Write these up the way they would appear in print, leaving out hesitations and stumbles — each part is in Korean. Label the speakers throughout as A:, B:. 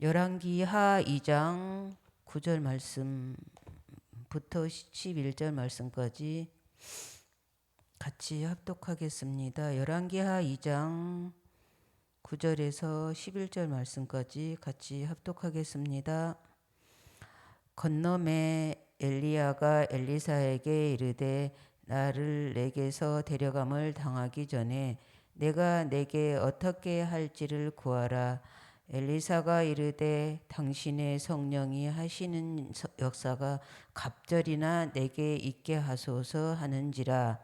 A: 열왕기하 2장 9절 말씀부터 11절 말씀까지 같이 합독하겠습니다. 열왕기하 2장 9절에서 11절 말씀까지 같이 합독하겠습니다. 건너매 엘리야가 엘리사에게 이르되 나를 내게서 데려감을 당하기 전에 내가 내게 어떻게 할지를 구하라. 엘리사가 이르되 당신의 성령이 하시는 역사가 갑절이나 내게 있게 하소서 하는지라.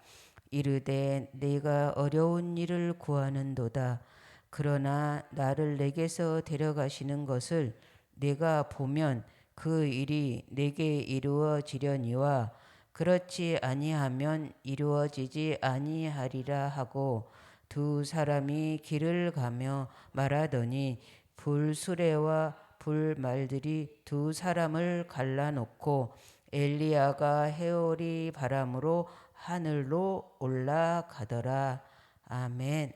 A: 이르되 내가 어려운 일을 구하는도다. 그러나 나를 내게서 데려가시는 것을 내가 보면 그 일이 내게 이루어지려니와 그렇지 아니하면 이루어지지 아니하리라 하고 두 사람이 길을 가며 말하더니 불수레와 불말들이 두 사람을 갈라놓고 엘리야가 해오리 바람으로 하늘로 올라가더라. 아멘.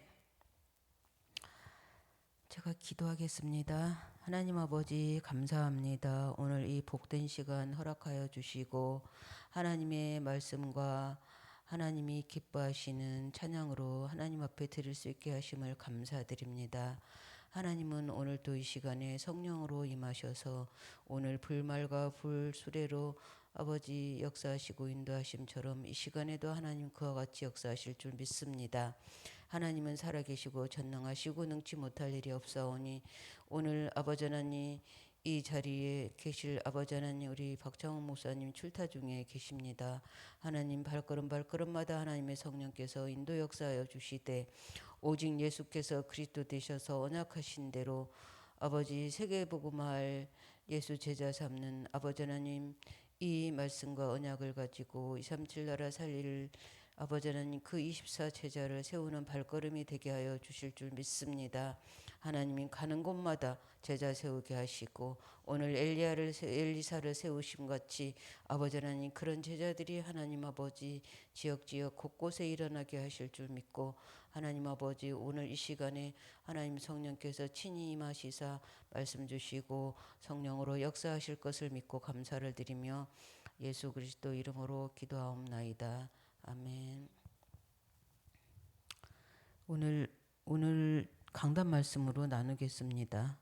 A: 제가 기도하겠습니다. 하나님 아버지 감사합니다. 오늘 이 복된 시간 허락하여 주시고 하나님의 말씀과 하나님이 기뻐하시는 찬양으로 하나님 앞에 드릴 수 있게 하심을 감사드립니다. 하나님은 오늘도 이 시간에 성령으로 임하셔서 오늘 불말과 불수레로 아버지 역사하시고 인도하심처럼 이 시간에도 하나님 그와 같이 역사하실 줄 믿습니다. 하나님은 살아계시고 전능하시고 능치 못할 일이 없사오니 오늘 아버지 하나님 이 자리에 계실 아버지 하나님 우리 박창훈 목사님 출타 중에 계십니다. 하나님 발걸음마다 하나님의 성령께서 인도 역사하여 주시되 오직 예수께서 그리스도 되셔서 언약하신 대로 아버지 세계복음할 예수 제자 삼는 아버지 하나님 이 말씀과 언약을 가지고 237 나라 살릴 아버지 하나님 그 24 제자를 세우는 발걸음이 되게 하여 주실 줄 믿습니다. 하나님이 가는 곳마다 제자 세우게 하시고 오늘 엘리사를 세우심 같이 아버지 하나님 그런 제자들이 하나님 아버지 지역 곳곳에 일어나게 하실 줄 믿고 하나님 아버지 오늘 이 시간에 하나님 성령께서 친히 임하시사 말씀 주시고 성령으로 역사하실 것을 믿고 감사를 드리며 예수 그리스도 이름으로 기도하옵나이다. 아멘. 오늘 강단 말씀으로 나누겠습니다.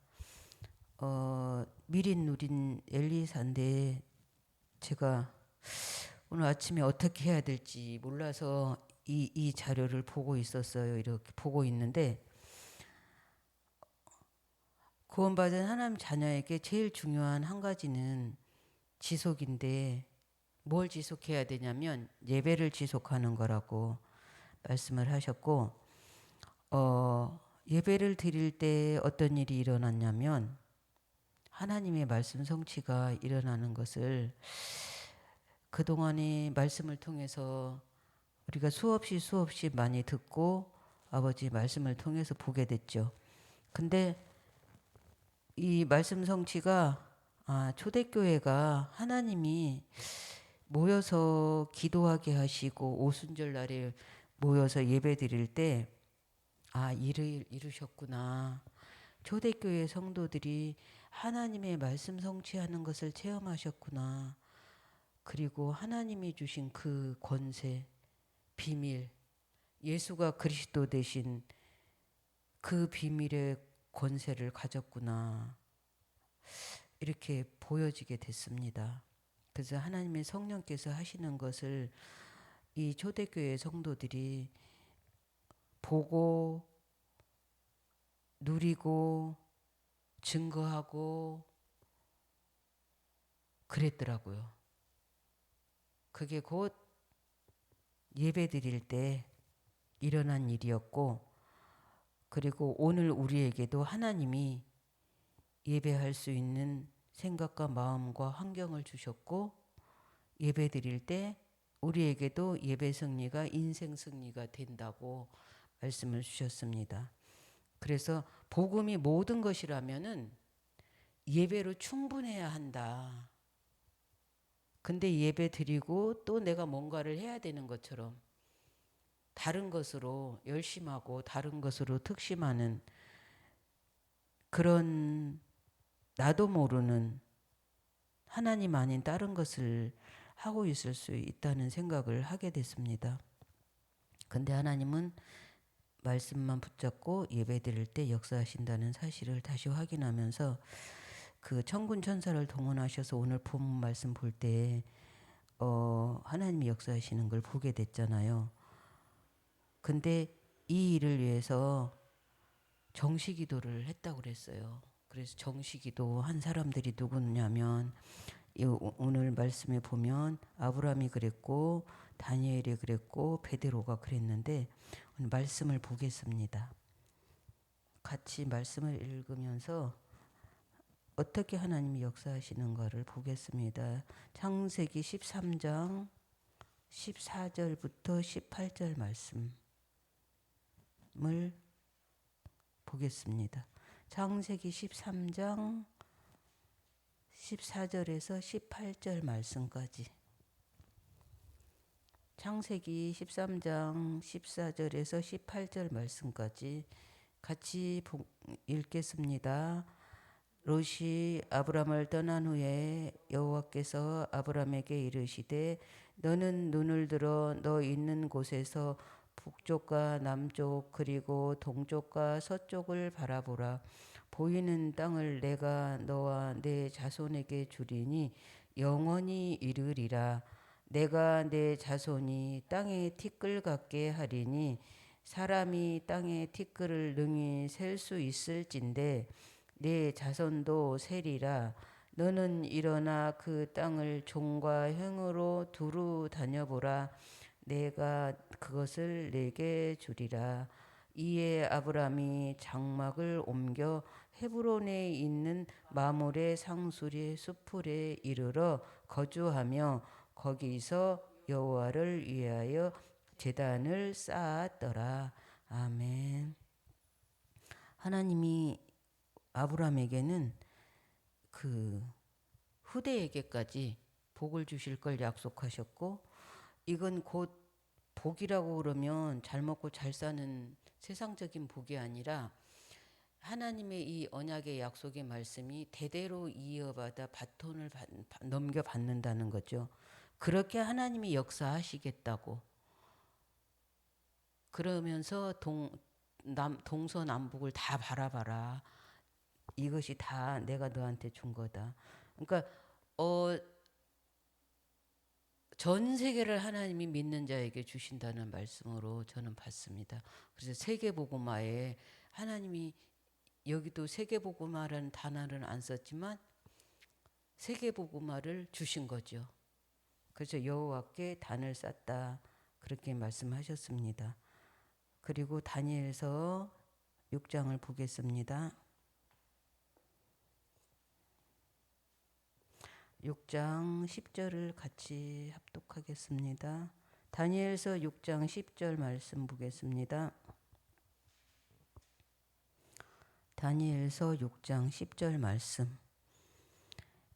A: 미린 누린 엘리사인데 제가 오늘 아침에 어떻게 해야 될지 몰라서 이 자료를 보고 있었어요. 이렇게 보고 있는데 구원받은 하나님 자녀에게 제일 중요한 한 가지는 지속인데 뭘 지속해야 되냐면 예배를 지속하는 거라고 말씀을 하셨고 예배를 드릴 때 어떤 일이 일어났냐면 하나님의 말씀 성취가 일어나는 것을 그동안의 말씀을 통해서 우리가 수없이 많이 듣고 아버지 말씀을 통해서 보게 됐죠. 근데 이 말씀 성취가 초대교회가 하나님이 모여서 기도하게 하시고 오순절 날에 모여서 예배 드릴 때 일을 이루셨구나. 초대교회 성도들이 하나님의 말씀 성취하는 것을 체험하셨구나. 그리고 하나님이 주신 그 권세, 비밀, 예수가 그리스도 되신 그 비밀의 권세를 가졌구나. 이렇게 보여지게 됐습니다. 그래서 하나님의 성령께서 하시는 것을 이 초대교회 성도들이 보고 누리고 증거하고 그랬더라고요. 그게 곧 예배 드릴 때 일어난 일이었고 그리고 오늘 우리에게도 하나님이 예배할 수 있는 생각과 마음과 환경을 주셨고 예배 드릴 때 우리에게도 예배 승리가 인생 승리가 된다고 말씀을 주셨습니다. 그래서 복음이 모든 것이라면은 예배로 충분해야 한다. 근데 예배 드리고 또 내가 뭔가를 해야 되는 것처럼 다른 것으로 열심하고 다른 것으로 특심하는 그런 나도 모르는 하나님 아닌 다른 것을 하고 있을 수 있다는 생각을 하게 됐습니다. 근데 하나님은 말씀만 붙잡고 예배드릴 때 역사하신다는 사실을 다시 확인하면서 그 천군 천사를 동원하셔서 오늘 본 말씀 볼 때 하나님이 역사하시는 걸 보게 됐잖아요. 근데 이 일을 위해서 정시기도를 했다고 그랬어요. 그래서 정시기도 한 사람들이 누구냐면 오늘 말씀에 보면 아브라함이 그랬고 다니엘이 그랬고 베드로가 그랬는데 오늘 말씀을 보겠습니다. 같이 말씀을 읽으면서 어떻게 하나님이 역사하시는가를 보겠습니다. 창세기 13장 14절부터 18절 말씀을 보겠습니다. 창세기 13장 14절에서 18절 말씀까지. 창세기 13장 14절에서 18절 말씀까지 같이 읽겠습니다. 롯이 아브람을 떠난 후에 여호와께서 아브람에게 이르시되 너는 눈을 들어 너 있는 곳에서 북쪽과 남쪽 그리고 동쪽과 서쪽을 바라보라. 보이는 땅을 내가 너와 내 자손에게 주리니 영원히 이르리라. 내가 내 자손이 땅에 티끌 같게 하리니 사람이 땅에 티끌을 능히 셀 수 있을진데 내 자손도 세리라. 너는 일어나 그 땅을 종과 행으로 두루 다녀보라. 내가 그것을 내게 주리라. 이에 아브람이 장막을 옮겨 헤브론에 있는 마몰의 상수리 수풀에 이르러 거주하며 거기서 여호와를 위하여 제단을 쌓았더라. 아멘. 하나님이 아브람에게는 그 후대에게까지 복을 주실 걸 약속하셨고 이건 곧 복이라고 그러면 잘 먹고 잘 사는 세상적인 복이 아니라 하나님의 이 언약의 약속의 말씀이 대대로 이어받아 바톤을 넘겨받는다는 거죠. 그렇게 하나님이 역사하시겠다고 그러면서 동서남북을 다 바라봐라. 이것이 다 내가 너한테 준 거다. 그러니까 전 세계를 하나님이 믿는 자에게 주신다는 말씀으로 저는 봤습니다. 그래서 세계복음화에 하나님이 여기도 세계복음화라는 단어는 안 썼지만 세계복음화를 주신 거죠. 그래서 여호와께 단을 쌓다 그렇게 말씀하셨습니다. 그리고 다니엘서 6장을 보겠습니다. 6장 10절을 같이 합독하겠습니다. 다니엘서 6장 10절 말씀 보겠습니다. 다니엘서 6장 10절 말씀.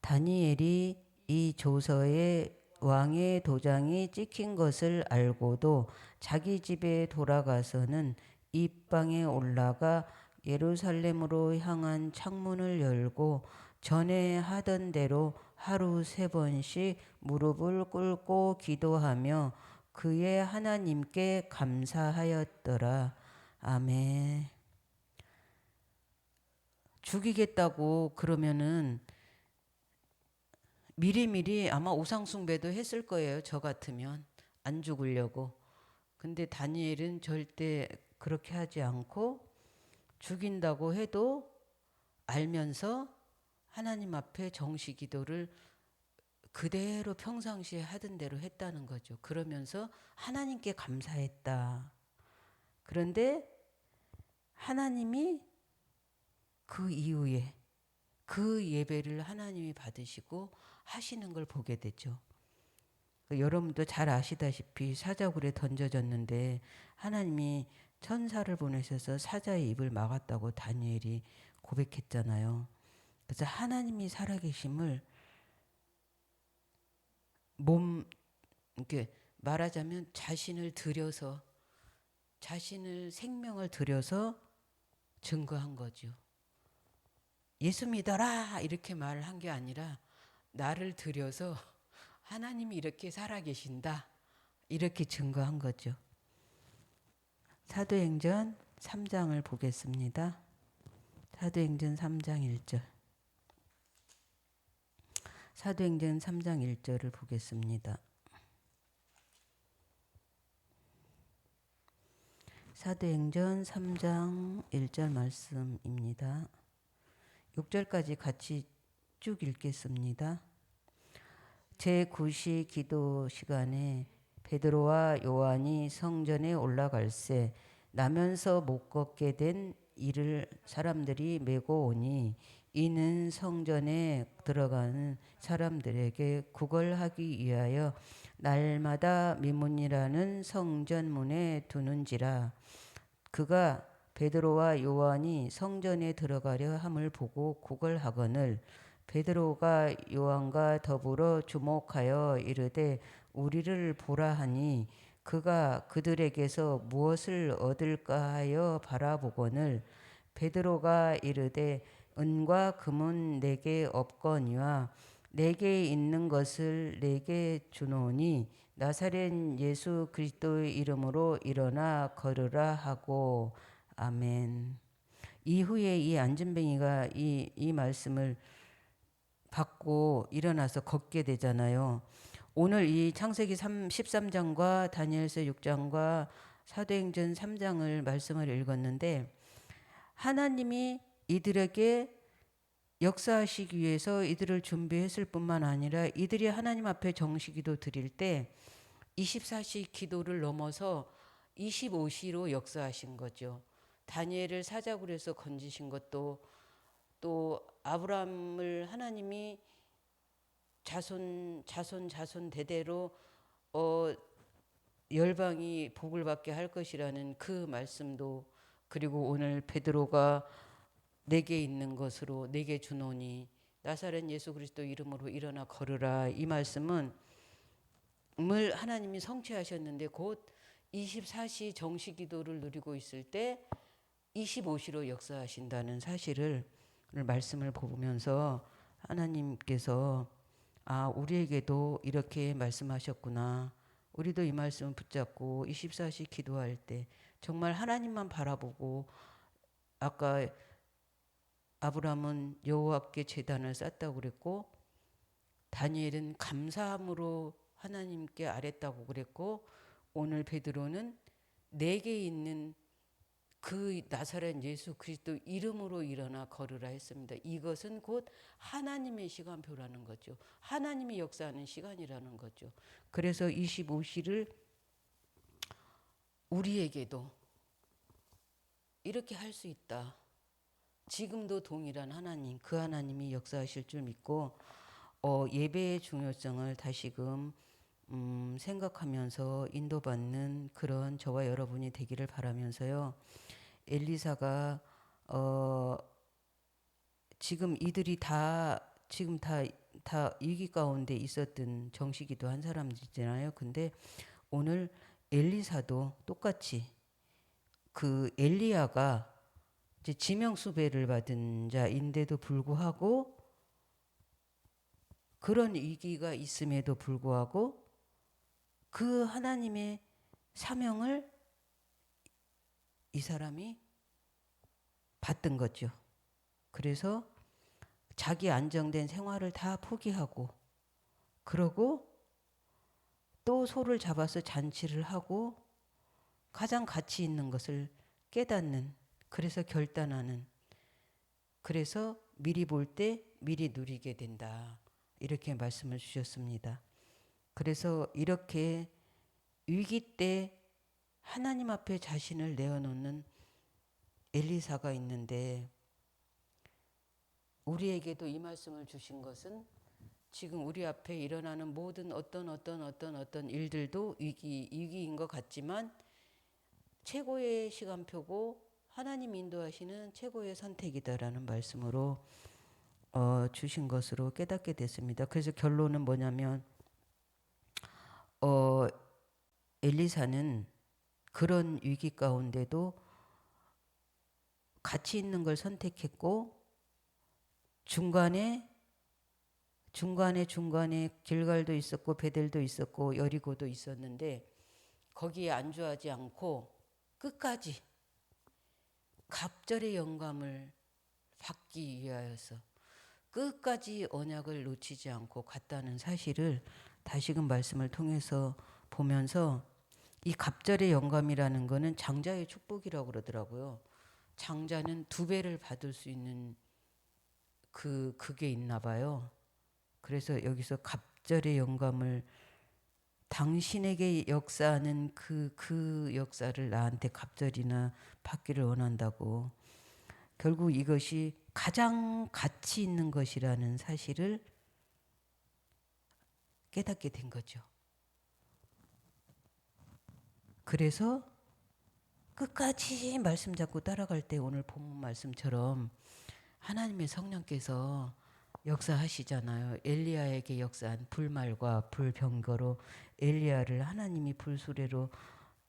A: 다니엘이 이 조서에 왕의 도장이 찍힌 것을 알고도 자기 집에 돌아가서는 입방에 올라가 예루살렘으로 향한 창문을 열고 전에 하던 대로 하루 3번씩 무릎을 꿇고 기도하며 그의 하나님께 감사하였더라. 아멘. 죽이겠다고 그러면은 미리미리 아마 우상숭배도 했을 거예요. 저 같으면 안 죽으려고. 근데 다니엘은 절대 그렇게 하지 않고 죽인다고 해도 알면서 하나님 앞에 정시 기도를 그대로 평상시에 하던 대로 했다는 거죠. 그러면서 하나님께 감사했다. 그런데 하나님이 그 이후에 그 예배를 하나님이 받으시고 하시는 걸 보게 되죠. 여러분도 잘 아시다시피 사자굴에 던져졌는데 하나님이 천사를 보내셔서 사자의 입을 막았다고 다니엘이 고백했잖아요. 그래서 하나님이 살아계심을 이렇게 말하자면 자신을 들여서 자신을 생명을 들여서 증거한 거죠. 예수 믿어라 이렇게 말을 한 게 아니라 나를 들여서 하나님이 이렇게 살아계신다 이렇게 증거한 거죠. 사도행전 3장을 보겠습니다. 사도행전 3장 1절. 사도행전 3장 1절을 보겠습니다. 사도행전 3장 1절 말씀입니다. 6절까지 같이 쭉 읽겠습니다. 제9시 기도 시간에 베드로와 요한이 성전에 올라갈새 나면서 못 걷게 된 이를 사람들이 메고 오니 이는 성전에 들어가는 사람들에게 구걸하기 위하여 날마다 미문이라는 성전문에 두는지라. 그가 베드로와 요한이 성전에 들어가려 함을 보고 구걸하거늘 베드로가 요한과 더불어 주목하여 이르되 우리를 보라 하니 그가 그들에게서 무엇을 얻을까 하여 바라보거늘 베드로가 이르되 은과 금은 내게 없거니와 내게 있는 것을 내게 주노니 나사렛 예수 그리스도의 이름으로 일어나 걸으라 하고 아멘. 이후에 이 안진뱅이가 이 말씀을 받고 일어나서 걷게 되잖아요. 오늘 이 창세기 13장과 다니엘서 6장과 사도행전 3장을 말씀을 읽었는데 하나님이 이들에게 역사하시기 위해서 이들을 준비했을 뿐만 아니라 이들이 하나님 앞에 정식기도 드릴 때 24시 기도를 넘어서 25시로 역사하신 거죠. 다니엘을 사자굴 에서 건지신 것도 또 아브라함을 하나님이 자손 대대로 열방이 복을 받게 할 것이라는 그 말씀도 그리고 오늘 베드로가 내게 있는 것으로 내게 주노니 나사렛 예수 그리스도 이름으로 일어나 걸으라 이 말씀은 을 하나님이 성취하셨는데 곧 24시 정시기도를 누리고 있을 때 25시로 역사하신다는 사실을 말씀을 보면서 하나님께서 우리에게도 이렇게 말씀하셨구나. 우리도 이 말씀을 붙잡고 24시 기도할 때 정말 하나님만 바라보고 아까 아브라함은 여호와께 제단을 쌓았다고 그랬고 다니엘은 감사함으로 하나님께 아랬다고 그랬고 오늘 베드로는 내게 있는 그 나사렛 예수 그리스도 이름으로 일어나 걸으라 했습니다. 이것은 곧 하나님의 시간표라는 거죠. 하나님이 역사하는 시간이라는 거죠. 그래서 25시를 우리에게도 이렇게 할 수 있다. 지금도 동일한 하나님, 그 하나님이 역사하실 줄 믿고 예배의 중요성을 다시금 생각하면서 인도받는 그런 저와 여러분이 되기를 바라면서요. 엘리사가 지금 이들이 지금 다 위기 가운데 있었던 정시기도 한 사람들이잖아요. 근데 오늘 엘리사도 똑같이 그 엘리야가 이제 지명수배를 받은 자인데도 불구하고 그런 위기가 있음에도 불구하고 그 하나님의 사명을 이 사람이 받던 거죠. 그래서 자기 안정된 생활을 다 포기하고 그러고 또 소를 잡아서 잔치를 하고 가장 가치 있는 것을 깨닫는 그래서 결단하는 그래서 미리 볼 때 미리 누리게 된다. 이렇게 말씀을 주셨습니다. 그래서 이렇게 위기 때 하나님 앞에 자신을 내어놓는 엘리사가 있는데 우리에게도 이 말씀을 주신 것은 지금 우리 앞에 일어나는 모든 어떤 일들도 위기인 것 같지만 최고의 시간표고 하나님 인도하시는 최고의 선택이다라는 말씀으로 주신 것으로 깨닫게 됐습니다. 그래서 결론은 뭐냐면 엘리사는 그런 위기 가운데도 가치 있는 걸 선택했고 중간에 길갈도 있었고 베델도 있었고 여리고도 있었는데 거기에 안주하지 않고 끝까지 갑절의 영감을 받기 위하여서 끝까지 언약을 놓치지 않고 갔다는 사실을 다시금 말씀을 통해서 보면서 이 갑절의 영감이라는 거는 장자의 축복이라고 그러더라고요. 장자는 2배를 받을 수 있는 그게 있나 봐요. 그래서 여기서 갑절의 영감을 당신에게 역사하는 그 역사를 나한테 갑절이나 받기를 원한다고. 결국 이것이 가장 가치 있는 것이라는 사실을 깨닫게 된 거죠. 그래서 끝까지 말씀 잡고 따라갈 때 오늘 본문 말씀처럼 하나님의 성령께서 역사하시잖아요. 엘리야에게 역사한 불말과 불병거로 엘리야를 하나님이 불수레로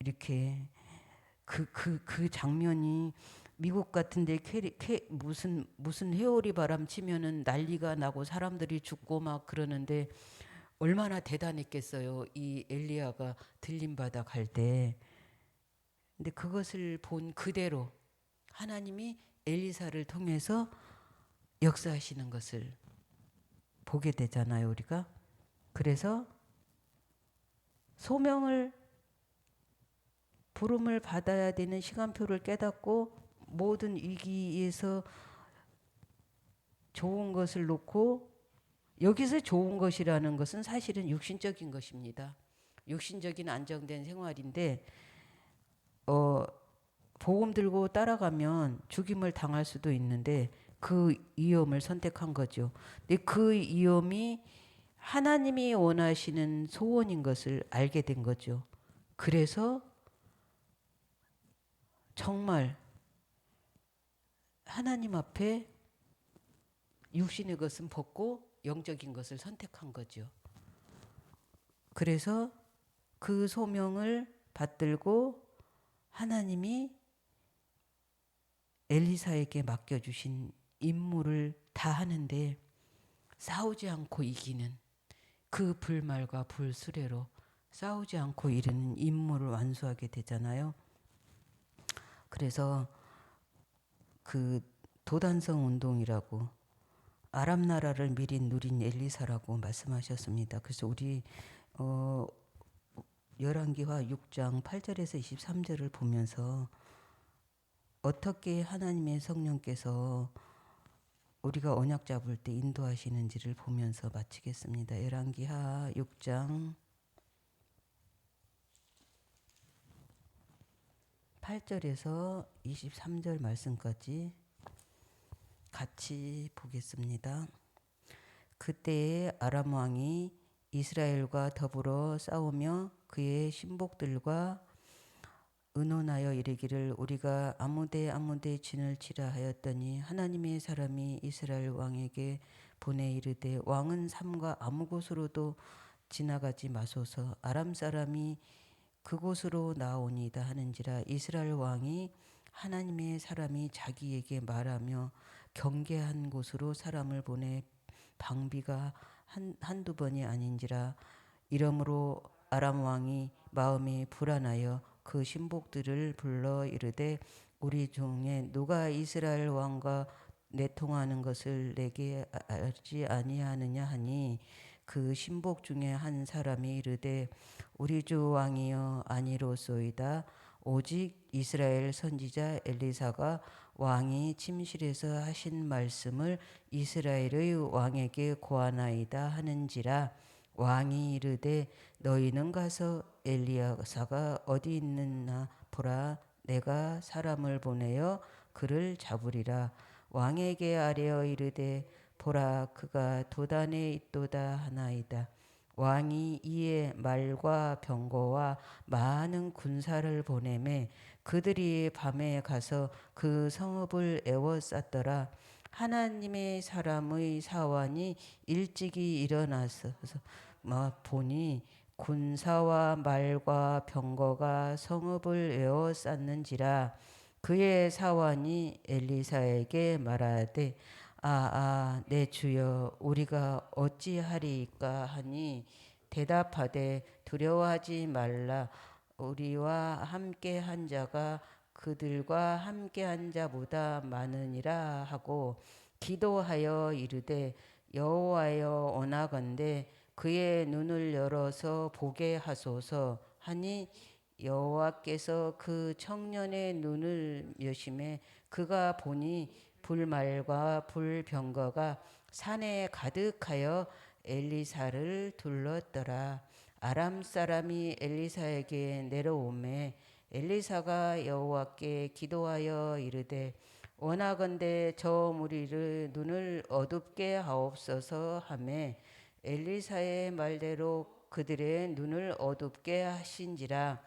A: 이렇게 그 장면이 미국 같은데 무슨 해오리 바람 치면은 난리가 나고 사람들이 죽고 막 그러는데 얼마나 대단했겠어요. 이 엘리야가 들림받아 갈 때. 근데 그것을 본 그대로 하나님이 엘리사를 통해서 역사하시는 것을 보게 되잖아요, 우리가. 그래서 소명을 부름을 받아야 되는 시간표를 깨닫고 모든 위기에서 좋은 것을 놓고 여기서 좋은 것이라는 것은 사실은 육신적인 것입니다. 육신적인 안정된 생활인데 복음 들고 따라가면 죽임을 당할 수도 있는데 그 위험을 선택한 거죠. 근데 그 위험이 하나님이 원하시는 소원인 것을 알게 된 거죠. 그래서 정말 하나님 앞에 육신의 것은 벗고 영적인 것을 선택한 거죠. 그래서 그 소명을 받들고 하나님이 엘리사에게 맡겨주신 임무를 다 하는데 싸우지 않고 이기는 그 불말과 불수레로 싸우지 않고 이르는 임무를 완수하게 되잖아요. 그래서 그 도단성 운동이라고 아람 나라를 미리 누린 엘리사라고 말씀하셨습니다. 그래서 우리 열왕기하 6장 8절에서 23절을 보면서 어떻게 하나님의 성령께서 우리가 언약 잡을 때 인도하시는지를 보면서 마치겠습니다. 열왕기하 6장 8절에서 23절 말씀까지 같이 보겠습니다. 그때에 아람 왕이 이스라엘과 더불어 싸우며 그의 신복들과 의논하여 이르기를 우리가 아무데 진을 치라 하였더니 하나님의 사람이 이스라엘 왕에게 보내 이르되 왕은 삼가 아무 곳으로도 지나가지 마소서 아람 사람이 그곳으로 나오니다 하는지라. 이스라엘 왕이 하나님의 사람이 자기에게 말하며 경계한 곳으로 사람을 보내 방비가 한두 번이 아닌지라. 이러므로 아람 왕이 마음이 불안하여 그 신복들을 불러 이르되 우리 중에 누가 이스라엘 왕과 내통하는 것을 내게 알지 아니하느냐 하니 그 신복 중에 한 사람이 이르되 우리 주 왕이여 아니로소이다. 오직 이스라엘 선지자 엘리사가 왕이 침실에서 하신 말씀을 이스라엘의 왕에게 고하나이다 하는지라. 왕이 이르되 너희는 가서 엘리야사가 어디 있느냐 보라. 내가 사람을 보내어 그를 잡으리라. 왕에게 아뢰어 이르되 보라 그가 도단에 있도다 하나이다. 왕이 이에 말과 병거와 많은 군사를 보내매 그들이 밤에 가서 그 성읍을 에워쌌더라. 하나님의 사람의 사환이 일찍이 일어나서 보니 군사와 말과 병거가 성읍을 에워쌌는지라. 그의 사환이 엘리사에게 말하되 내 주여 우리가 어찌하리이까 하니 대답하되 두려워하지 말라. 우리와 함께 한 자가 그들과 함께 한 자보다 많으니라 하고 기도하여 이르되 여호와여 원하건대 그의 눈을 열어서 보게 하소서 하니 여호와께서 그 청년의 눈을 여심해 그가 보니 불말과 불병거가 산에 가득하여 엘리사를 둘렀더라. 아람 사람이 엘리사에게 내려오매 엘리사가 여호와께 기도하여 이르되 원하건대 저 무리를 눈을 어둡게 하옵소서 하매 엘리사의 말대로 그들의 눈을 어둡게 하신지라.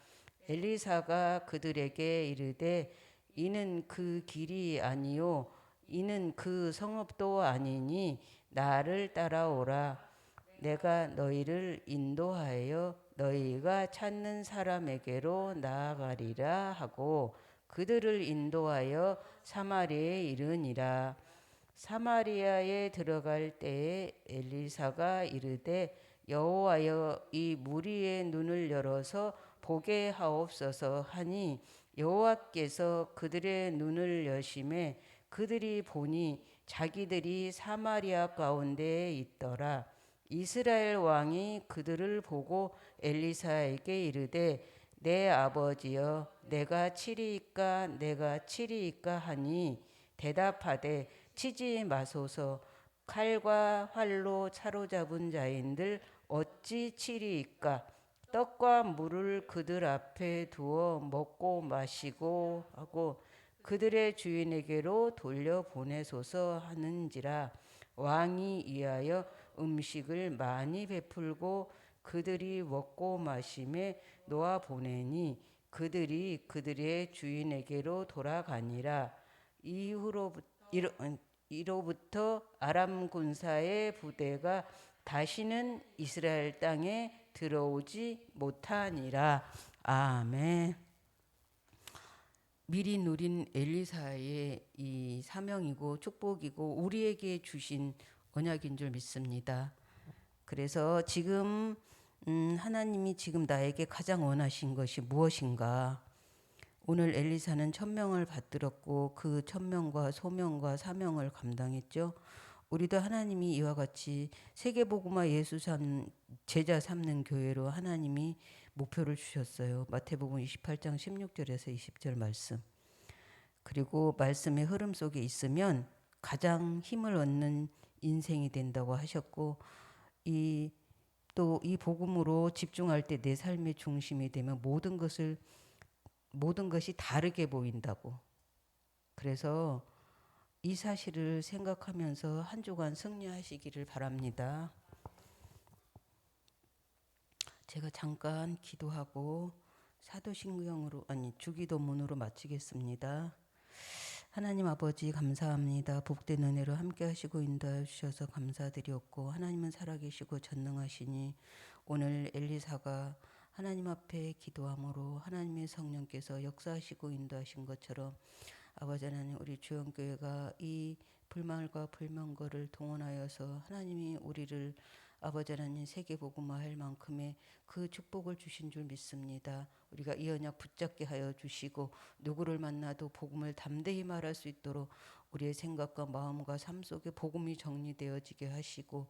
A: 엘리사가 그들에게 이르되 이는 그 길이 아니요 이는 그 성읍도 아니니 나를 따라오라. 내가 너희를 인도하여 너희가 찾는 사람에게로 나아가리라 하고 그들을 인도하여 사마리아에 이르니라. 사마리아에 들어갈 때에 엘리사가 이르되 여호와여 이 무리의 눈을 열어서 보게 하옵소서 하니 여호와께서 그들의 눈을 여심해 그들이 보니 자기들이 사마리아 가운데에 있더라. 이스라엘 왕이 그들을 보고 엘리사에게 이르되 내 아버지여 내가 치리이까 하니 대답하되 치지 마소서. 칼과 활로 사로잡은 자인들 어찌 치리이까. 떡과 물을 그들 앞에 두어 먹고 마시고 하고 그들의 주인에게로 돌려보내소서 하는지라. 왕이 이하여 음식을 많이 베풀고 그들이 먹고 마심에 놓아 보내니 그들이 그들의 주인에게로 돌아가니라. 이로부터 아람 군사의 부대가 다시는 이스라엘 땅에 들어오지 못하니라. 아멘. 미리 누린 엘리사의 이 사명이고 축복이고 우리에게 주신 언약인 줄 믿습니다. 그래서 지금 하나님이 지금 나에게 가장 원하신 것이 무엇인가? 오늘 엘리사는 천명을 받들었고 그 천명과 소명과 사명을 감당했죠. 우리도 하나님이 이와 같이 세계복음화 제자 삼는 교회로 하나님이 목표를 주셨어요. 마태복음 28장 16절에서 20절 말씀. 그리고 말씀의 흐름 속에 있으면 가장 힘을 얻는 인생이 된다고 하셨고 또 이 복음으로 집중할 때 내 삶의 중심이 되면 모든 것이 다르게 보인다고. 그래서 이 사실을 생각하면서 한 주간 승리하시기를 바랍니다. 제가 잠깐 기도하고 주기도문으로 마치겠습니다. 하나님 아버지 감사합니다. 복된 은혜로 함께 하시고 인도하여 주셔서 감사드렸고 하나님은 살아계시고 전능하시니 오늘 엘리사가 하나님 앞에 기도함으로 하나님의 성령께서 역사하시고 인도하신 것처럼 아버지 하나님 우리 주영교회가 이 불말과 불명거를 동원하여서 하나님이 우리를 아버지 하나님 세계복음화할 만큼의 그 축복을 주신 줄 믿습니다. 우리가 이 언약 붙잡게 하여 주시고 누구를 만나도 복음을 담대히 말할 수 있도록 우리의 생각과 마음과 삶 속에 복음이 정리되어지게 하시고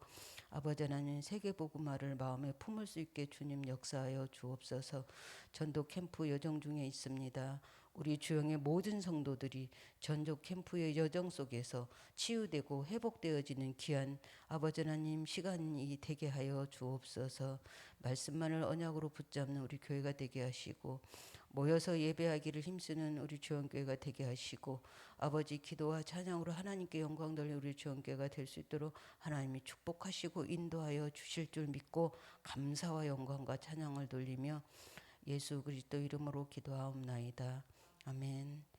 A: 아버지 하나님 세계복음화를 마음에 품을 수 있게 주님 역사하여 주옵소서. 전도 캠프 여정 중에 있습니다. 우리 주영의 모든 성도들이 전도 캠프의 여정 속에서 치유되고 회복되어지는 귀한 아버지 하나님 시간이 되게 하여 주옵소서. 말씀만을 언약으로 붙잡는 우리 교회가 되게 하시고 모여서 예배하기를 힘쓰는 우리 주영교회가 되게 하시고 아버지 기도와 찬양으로 하나님께 영광 돌리는 우리 주영교회가 될 수 있도록 하나님이 축복하시고 인도하여 주실 줄 믿고 감사와 영광과 찬양을 돌리며 예수 그리스도 이름으로 기도하옵나이다. 아멘.